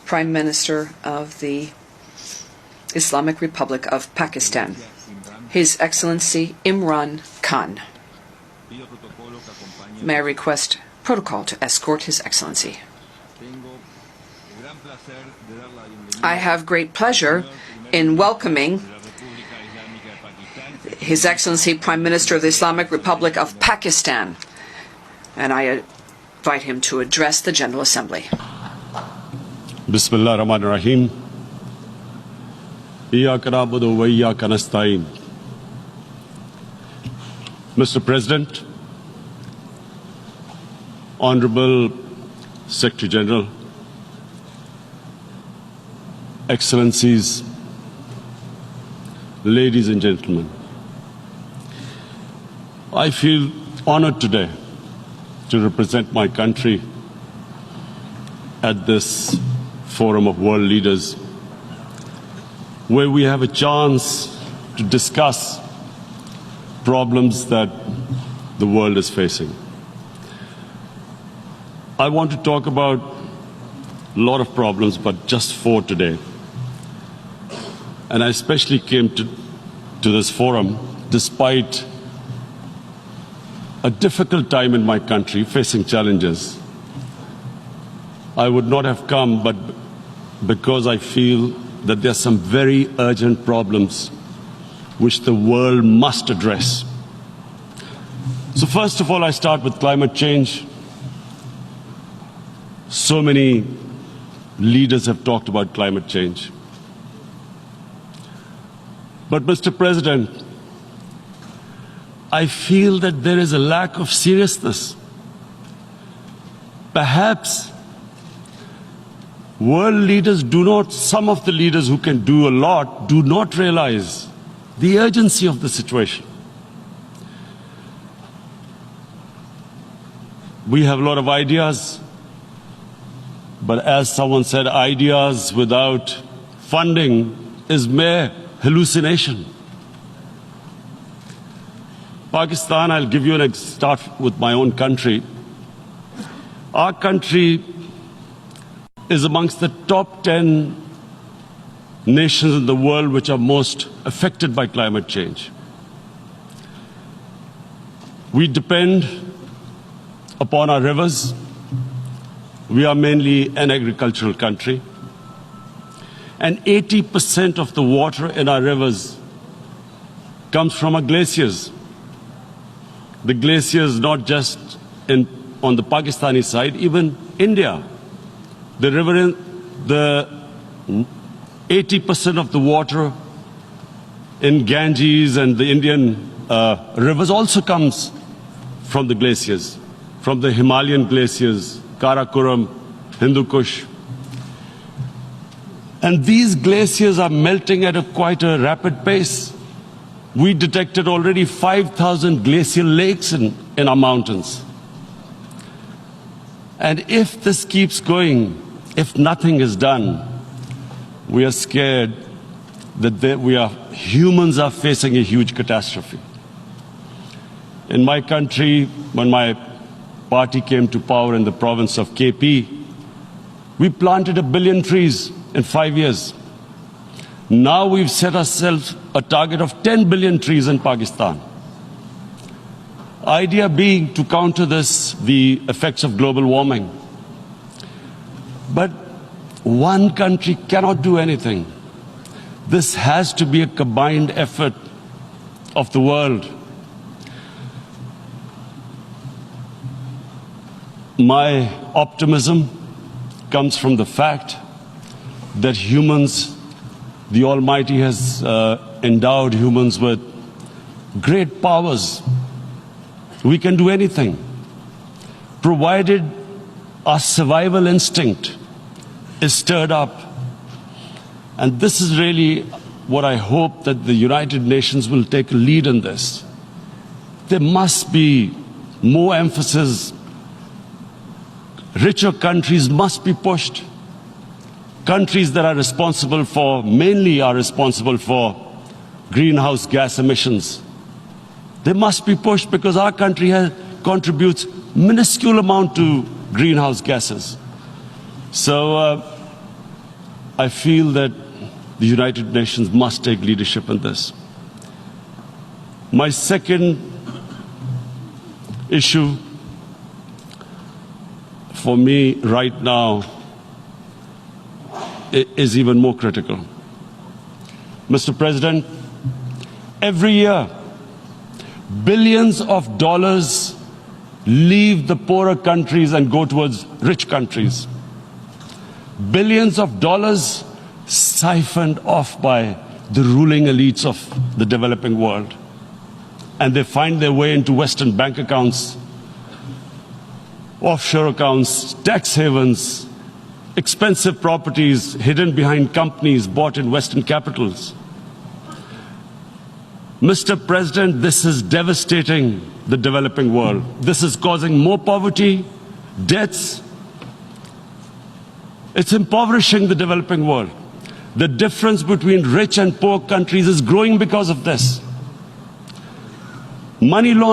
Prime Minister of the Islamic Republic of Pakistan, His Excellency Imran Khan. May I request protocol to escort His Excellency. I have great pleasure in welcoming His Excellency Prime Minister of the Islamic Republic of Pakistan, and I invite him to address the General Assembly. Bismillah ar-Rahman ar-Rahim. Iyyaka na'budu wa iyyaka nasta'in. Mr. President, Honorable Secretary General, Excellencies, ladies and gentlemen, I feel honored today to represent my country at this forum of world leaders, where we have a chance to discuss problems that the world is facing. I want to talk about a lot of problems, but just four today. And I especially came to this forum despite a difficult time in my country, facing challenges. I would not have come, but because I feel that there are some very urgent problems which the world must address. So first of all, I start with climate change. So many leaders have talked about climate change. But Mr. President, I feel that there is a lack of seriousness. Perhaps world leaders some of the leaders who can do a lot, do not realize the urgency of the situation. We have a lot of ideas, but as someone said, ideas without funding is mere hallucination. Pakistan, I'll give you start with my own country. Our country is amongst the top 10 nations in the world which are most affected by climate change. We depend upon our rivers. We are mainly an agricultural country. And 80% of the water in our rivers comes from our glaciers. The glaciers not just on the Pakistani side, even India. The river, the 80% of the water in Ganges and the Indian rivers also comes from the glaciers, from the Himalayan glaciers, Karakoram, Hindu Kush. And these glaciers are melting at quite a rapid pace. We detected already 5,000 glacial lakes in our mountains. And if this keeps going, if nothing is done, we are scared that humans are facing a huge catastrophe. In my country, when my party came to power in the province of KP, we planted 1 billion trees in 5 years. Now we've set ourselves a target of 10 billion trees in Pakistan. Idea being to counter the effects of global warming. But one country cannot do anything. This has to be a combined effort of the world. My optimism comes from the fact that humans, the Almighty has endowed humans with great powers. We can do anything, provided our survival instinct is stirred up. And this is really what I hope that the United Nations will take a lead in this. There must be more emphasis. Richer countries must be pushed. Countries that are responsible for, mainly are responsible for greenhouse gas emissions. They must be pushed because our country contributes minuscule amount to greenhouse gases. So I feel that the United Nations must take leadership in this. My second issue for me right now is even more critical. Mr. President, every year, billions of dollars leave the poorer countries and go towards rich countries. Billions of dollars siphoned off by the ruling elites of the developing world. And they find their way into Western bank accounts, offshore accounts, tax havens, expensive properties hidden behind companies bought in Western capitals. Mr. President, this is devastating the developing world. This is causing more poverty, debts. It's impoverishing the developing world. The difference between rich and poor countries is growing because of this. Money laundering